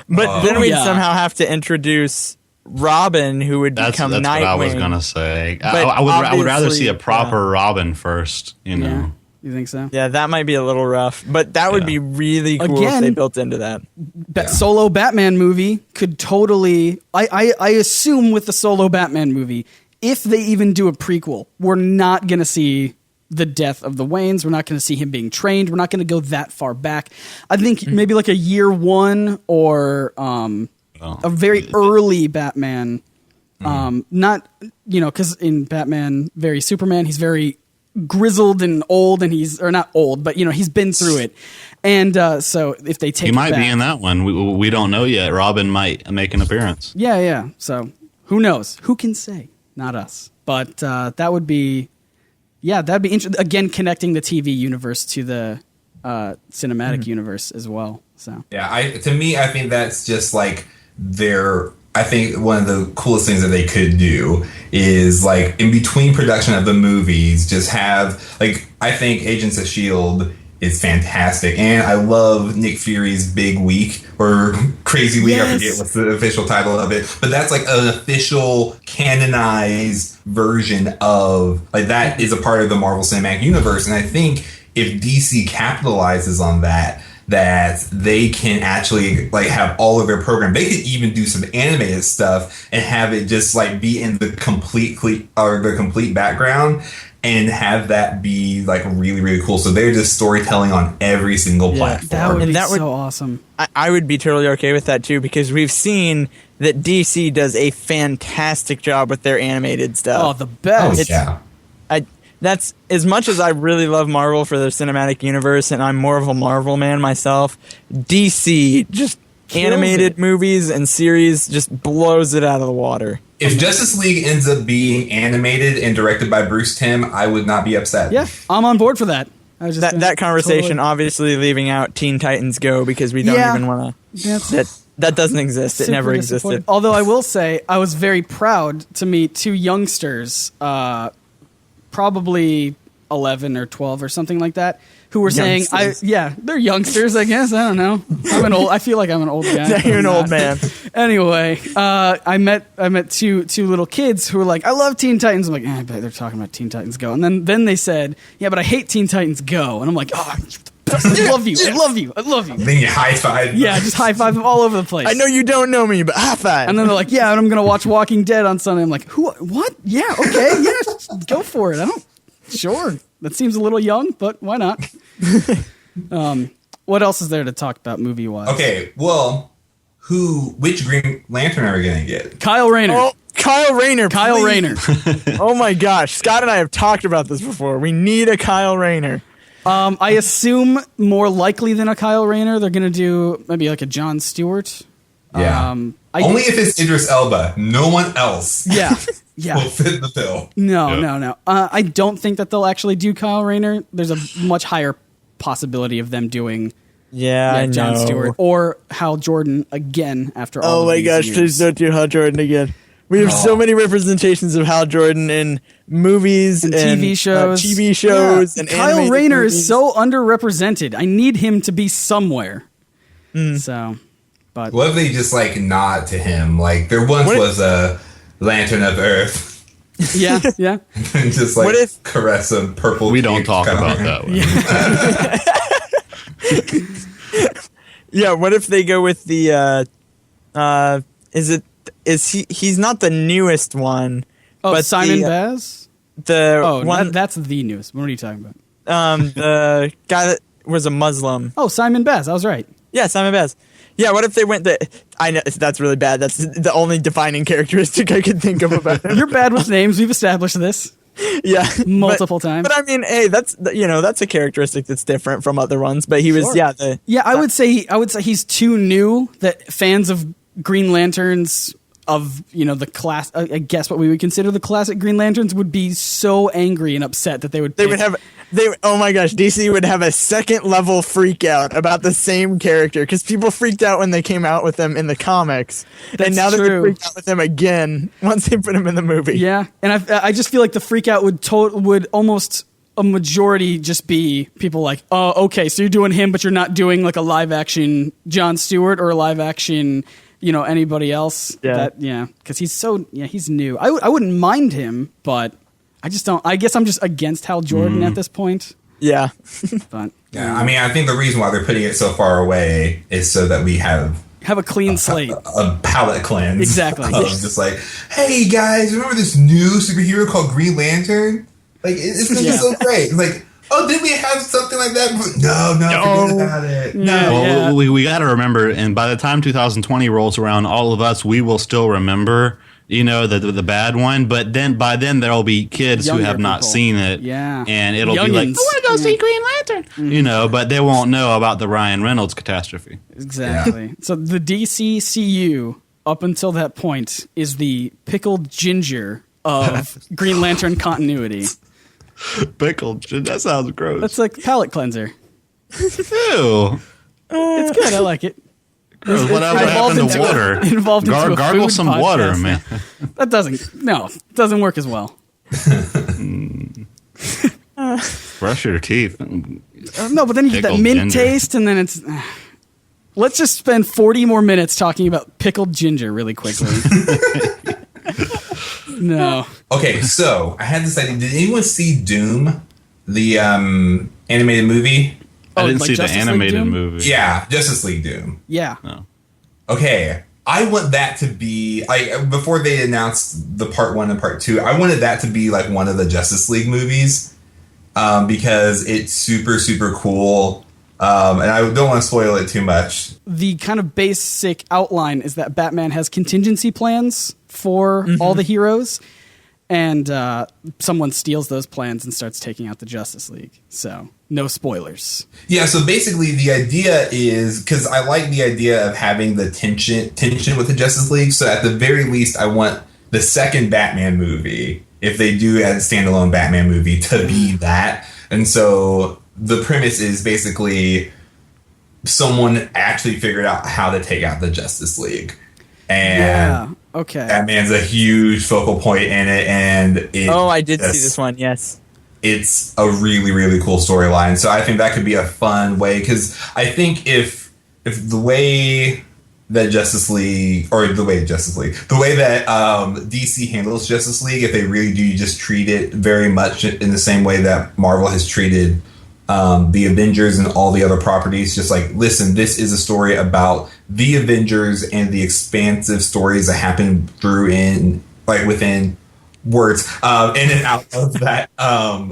but then we'd somehow have to introduce Robin, who would become Nightwing. That's what I was gonna say. I would rather see a proper Robin first. Yeah. You think so? Yeah, that might be a little rough, but that would be really cool if they built into that. Solo Batman movie could totally. I assume with the solo Batman movie, if they even do a prequel, we're not going to see the death of the Waynes. We're not going to see him being trained. We're not going to go that far back. I think maybe like a year one or a very early Batman. Not, because in Batman v Superman, he's very grizzled and old, and he's not old, but he's been through it. And so if they take, he might be in that one. We don't know yet. Robin might make an appearance. Yeah. So who knows? Who can say? Not us. But that would be, that'd be interesting. Again, connecting the TV universe to the cinematic universe as well. So to me, I think that's just like I think one of the coolest things that they could do is, like, in between production of the movies, just have, like, I think Agents of S.H.I.E.L.D. is fantastic. And I love Nick Fury's Big Week or Crazy Week. I forget what's the official title of it. But that's like an official canonized version of, like, that is a part of the Marvel Cinematic Universe. And I think if DC capitalizes on that they can actually like have all of their program. They could even do some animated stuff and have it just like be in the complete background and have that be like really, really cool. So they're just storytelling on every single platform. That would be so awesome. I would be totally okay with that too, because we've seen that DC does a fantastic job with their animated stuff. Oh, the best. That's, as much as I really love Marvel for their cinematic universe, and I'm more of a Marvel man myself, DC just animated movies and series just blows it out of the water. If Justice League ends up being animated and directed by Bruce Timm, I would not be upset. Yeah, I'm on board for that. That conversation, obviously leaving out Teen Titans Go, because we don't even want to... That doesn't exist. It never existed. Although I will say, I was very proud to meet two youngsters, probably 11 or 12 or something like that, who were saying, they're youngsters, I guess. I don't know. I feel like I'm an old guy. You're an old man. Anyway, I met two little kids who were like, I love Teen Titans. I'm like, I bet they're talking about Teen Titans Go. And then they said, yeah, but I hate Teen Titans Go. And I'm like, oh, I love you. I love you. I love you. Then you high five. Yeah, just high five them all over the place. I know you don't know me, but high five. And then they're like, yeah, and I'm going to watch Walking Dead on Sunday. I'm like, who? What? Yeah, okay. Yeah, go for it. Sure. That seems a little young, but why not? What else is there to talk about movie-wise? Okay, well, which Green Lantern are we going to get? Kyle Rayner. Oh, Kyle Rayner. Kyle Rayner. Oh my gosh. Scott and I have talked about this before. We need a Kyle Rayner. I assume more likely than a Kyle Rayner, they're going to do maybe like a Jon Stewart. Yeah. Only if it's Idris Elba. No one else. Yeah. will fit the bill. No. I don't think that they'll actually do Kyle Rayner. There's a much higher possibility of them doing Jon Stewart or Hal Jordan again after all. Oh my gosh, years. please don't do Hal Jordan again. We have so many representations of Hal Jordan in movies and TV shows. and Kyle Rayner movies. is so underrepresented. I need him to be somewhere. So, but what if they just like nod to him? Like there once was a Lantern of Earth. Yeah. And just like caress a purple. We don't talk about that one. Yeah. What if they go with the? He's not the newest one? Oh, but Simon Baz. That's the newest. What are you talking about? The guy that was a Muslim. Oh, Simon Baz. I was right. Yeah, Simon Baz. Yeah, what if they went I know that's really bad. That's the only defining characteristic I could think of about him. You're bad with names. We've established this. Yeah, multiple times. But I mean, hey, that's a characteristic that's different from other ones. But he was I would say he's too new that fans of Green Lanterns of the class, I guess what we would consider the classic Green Lanterns would be so angry and upset that they would have. Oh my gosh, DC would have a second level freak out about the same character because people freaked out when they came out with them in the comics, and now they're freaked out with them again once they put them in the movie. Yeah, and I just feel like the freak out would almost a majority just be people like, oh, okay, so you're doing him, but you're not doing like a live action Jon Stewart or a live action anybody else. Because he's new. I wouldn't mind him, but I just don't. I guess I'm just against Hal Jordan at this point. Yeah. But I mean, I think the reason why they're putting it so far away is so that we have a clean slate, a palate cleanse. Exactly. Just like, hey guys, remember this new superhero called Green Lantern? Like, it's gonna be so great. It's like, oh, did we have something like that? No, forget about it. No. Well, we got to remember, and by the time 2020 rolls around, all of us, we will still remember, the bad one. But then by then there'll be kids who have not seen it. Yeah. And it'll be like, I want to go see Green Lantern. But they won't know about the Ryan Reynolds catastrophe. Exactly. Yeah. So the DCCU, up until that point, is the pickled ginger of Green Lantern continuity. Pickled ginger? That sounds gross. That's like palate cleanser. Ew. It's good. I like it. Whatever happened to water? Involved into gargle some podcast. Water, man. That doesn't work as well. Brush your teeth. No, but then you get that Pickled mint ginger. taste, and then it's. Let's just spend 40 more minutes talking about pickled ginger really quickly. No. Okay, so I had this idea. Did anyone see Doom, the animated movie? I didn't like see the Justice League animated Doom? movie. Yeah, Justice League Doom. Yeah. No. Okay, I want that to be like before they announced the part 1 and part 2. I wanted that to be like one of the Justice League movies because it's super super cool, and I don't want to spoil it too much. The kind of basic outline is that Batman has contingency plans for all the heroes, and someone steals those plans and starts taking out the Justice League. So, no spoilers. Yeah, so basically the idea is, because I like the idea of having the tension with the Justice League, so at the very least I want the second Batman movie, if they do a standalone Batman movie, to be that. And so the premise is basically someone actually figured out how to take out the Justice League. And Okay. Batman's a huge focal point in it, and I did see this one. Yes. It's a really, really cool storyline. So I think that could be a fun way, because I think if the way that the way that DC handles Justice League, if they really do just treat it very much in the same way that Marvel has treated the Avengers and all the other properties, just like, listen, this is a story about the Avengers and the expansive stories that happen within words in and out of that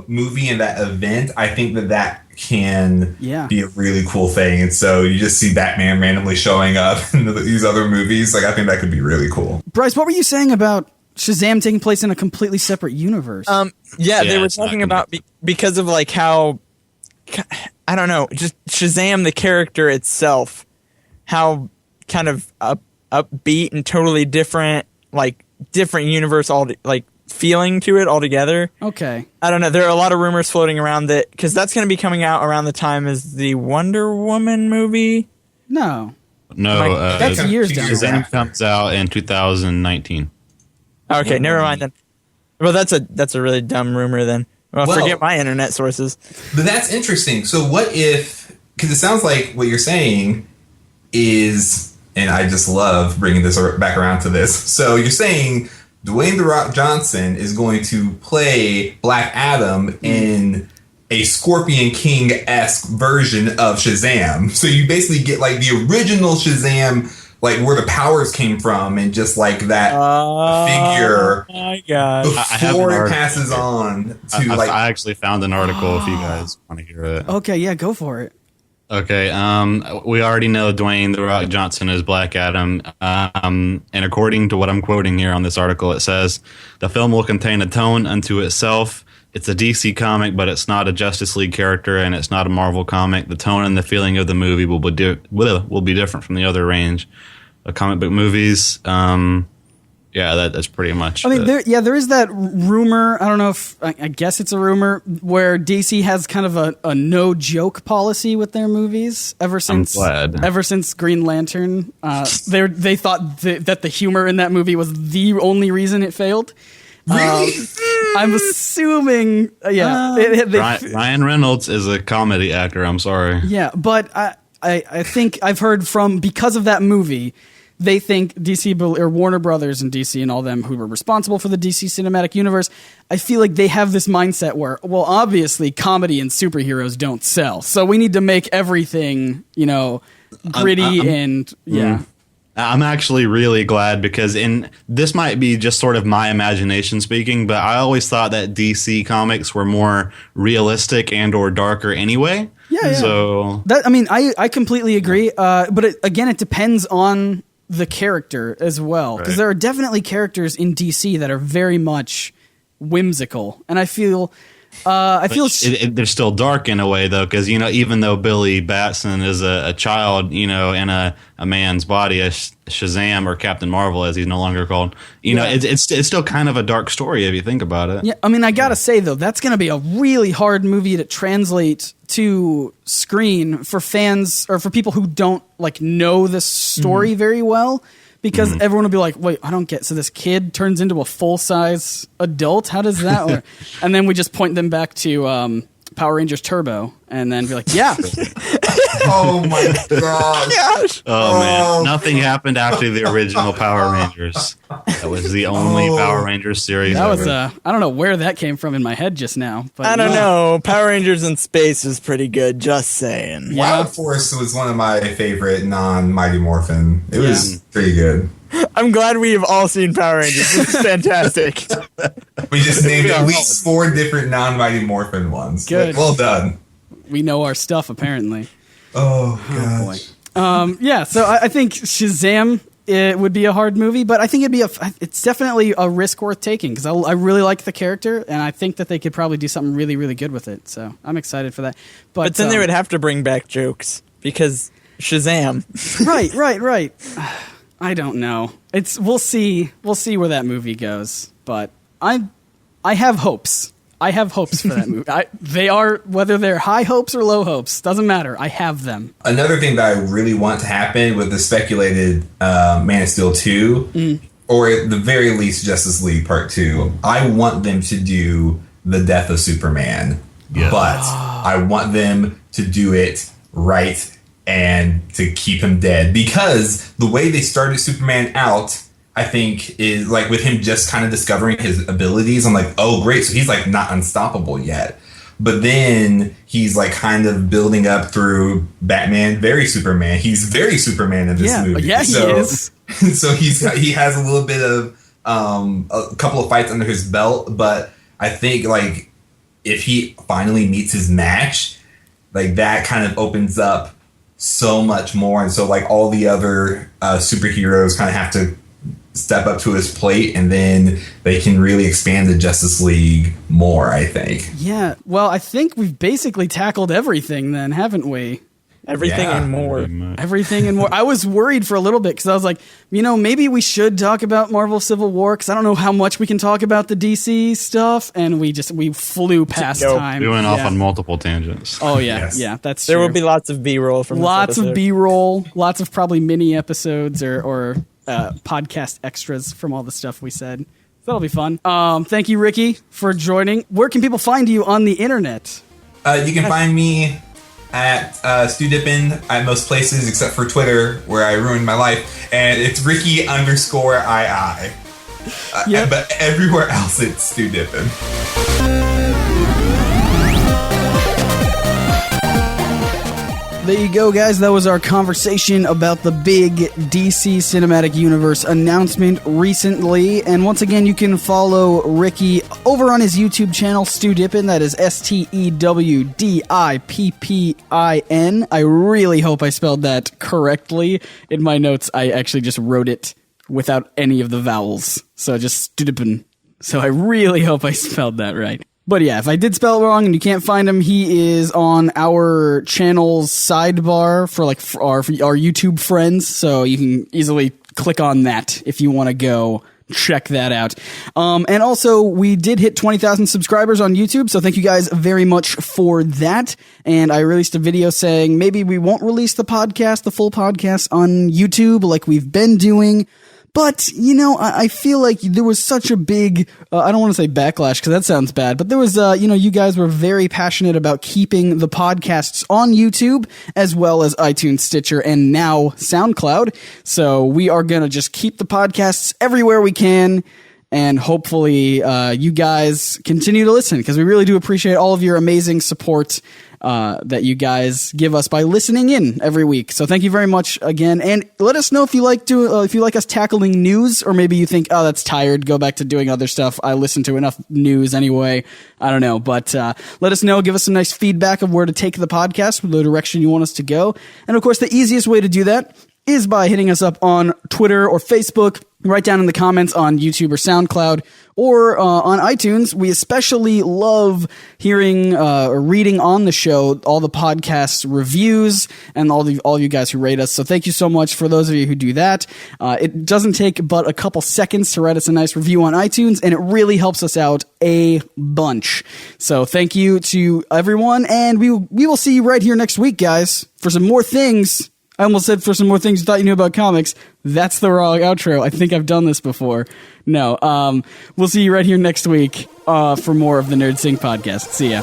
movie and that event. I think that can be a really cool thing. And so you just see Batman randomly showing up in these other movies. Like, I think that could be really cool. Bryce, what were you saying about Shazam taking place in a completely separate universe? They were talking about because of like how, I don't know, just Shazam the character itself, how kind of upbeat and totally different universe, all like feeling to it altogether. Okay. I don't know. There are a lot of rumors floating around that, because that's going to be coming out around the time as the Wonder Woman movie. No. That's years down the road. Shazam comes out in 2019. Okay, never mind then. Well, that's a really dumb rumor then. Well, forget my internet sources. But that's interesting. So what if, because it sounds like what you're saying is, and I just love bringing this back around to this. So you're saying Dwayne "The Rock" Johnson is going to play Black Adam in a Scorpion King-esque version of Shazam. So you basically get like the original Shazam, like where the powers came from, and just like that figure my God. before it passes on to I actually found an article if you guys want to hear it. Okay, yeah, go for it. Okay, we already know Dwayne "The Rock" Johnson is Black Adam, and according to what I'm quoting here on this article, it says, the film will contain a tone unto itself. It's a DC comic, but it's not a Justice League character, and it's not a Marvel comic. The tone and the feeling of the movie will be different from the other range of comic book movies. That's pretty much. I mean, there is that rumor. I don't know if I guess it's a rumor where DC has kind of a no joke policy with their movies ever since Green Lantern. They thought that the humor in that movie was the only reason it failed. really. I'm assuming, Ryan Reynolds is a comedy actor. I'm sorry. Yeah, but I think I've heard because of that movie, they think DC or Warner Brothers and DC and all them who were responsible for the DC cinematic universe, I feel like they have this mindset where, well, obviously comedy and superheroes don't sell, so we need to make everything, gritty I'm actually really glad, because this might be just sort of my imagination speaking, but I always thought that DC comics were more realistic and or darker anyway. Yeah. So I completely agree. But it depends on the character as well, because there are definitely characters in DC that are very much whimsical, and I feel they're still dark in a way, though, because even though Billy Batson is a child, in a man's body, as Shazam or Captain Marvel, as he's no longer called, it's still kind of a dark story if you think about it. Yeah, I mean, I gotta say though, that's gonna be a really hard movie to translate to screen for fans or for people who don't know the story very well. Because everyone will be like, wait, I don't get. So this kid turns into a full-size adult? How does that work? And then we just point them back to Power Rangers Turbo, and then be like, yeah. Oh my gosh. Oh man, nothing happened after the original Power Rangers. That was the only Power Rangers series That was ever. I don't know where that came from in my head just now. But I don't know. Power Rangers in space is pretty good. Just saying. Yeah. Wild Force was one of my favorite non-Mighty Morphin. It was pretty good. I'm glad we've all seen Power Rangers. This is fantastic. We just named at least 4 different non-Mighty Morphin ones. Good. Well done. We know our stuff, apparently. Oh, gosh. Yeah, so I think Shazam, it would be a hard movie, but I think it's definitely a risk worth taking, because I really like the character, and I think that they could probably do something really, really good with it. So I'm excited for that. But then they would have to bring back jokes, because Shazam. Right. I don't know. We'll see where that movie goes, but I have hopes. I have hopes for that movie. They are, whether they're high hopes or low hopes, doesn't matter. I have them. Another thing that I really want to happen with the speculated Man of Steel 2, or at the very least Justice League Part 2, I want them to do the death of Superman. Yes. But I want them to do it right and to keep him dead. Because the way they started Superman out, I think, is like with him just kind of discovering his abilities. I'm like, oh, great. So he's like not unstoppable yet. But then he's like kind of building up through Batman, very Superman. He's very Superman in this movie. Yeah, he is. So he has a little bit of a couple of fights under his belt. But I think like if he finally meets his match, like that kind of opens up so much more. And so like all the other superheroes kind of have to step up to his plate, and then they can really expand the Justice League more, I think. Yeah. Well, I think we've basically tackled everything then, haven't we? Everything and more. Everything and more. I was worried for a little bit because I was like, maybe we should talk about Marvel Civil War, because I don't know how much we can talk about the DC stuff, and we flew past time. We went off on multiple tangents. Oh yeah, Yes. yeah, that's true. There will be lots of B-roll from lots this of episode. B-roll, lots of probably mini episodes or podcast extras from all the stuff we said. So that'll be fun. Thank you, Ricky, for joining. Where can people find you on the internet? You can find me at Stewdippin at most places except for Twitter, where I ruined my life, and it's Ricky _II. Yep. But everywhere else it's Stewdippin. There you go, guys. That was our conversation about the big DC Cinematic Universe announcement recently. And once again, you can follow Ricky over on his YouTube channel, Stewdippin. That is STEWDIPPIN. I really hope I spelled that correctly. In my notes, I actually just wrote it without any of the vowels. So just Stewdippin. So I really hope I spelled that right. But yeah, if I did spell it wrong and you can't find him, he is on our channel's sidebar for our YouTube friends. So you can easily click on that if you want to go check that out. And also, we did hit 20,000 subscribers on YouTube, so thank you guys very much for that. And I released a video saying maybe we won't release the full podcast on YouTube like we've been doing. But, I feel like there was such a big, I don't want to say backlash because that sounds bad, but there was, you guys were very passionate about keeping the podcasts on YouTube as well as iTunes, Stitcher, and now SoundCloud. So we are going to just keep the podcasts everywhere we can. And hopefully you guys continue to listen, because we really do appreciate all of your amazing support that you guys give us by listening in every week. So thank you very much again, and let us know if you like us tackling news, or maybe you think, oh, that's tired, go back to doing other stuff. I listen to enough news anyway. I don't know, but let us know. Give us some nice feedback of where to take the podcast, the direction you want us to go. And of course, the easiest way to do that is by hitting us up on Twitter or Facebook. Write down in the comments on YouTube or SoundCloud or on iTunes. We especially love hearing or reading on the show all the podcast reviews and all you guys who rate us. So thank you so much for those of you who do that. It doesn't take but a couple seconds to write us a nice review on iTunes, and it really helps us out a bunch. So thank you to everyone, and we will see you right here next week, guys, for some more things. I almost said for some more things you thought you knew about comics. That's the wrong outro. I think I've done this before. No. We'll see you right here next week for more of the NerdSync podcast. See ya.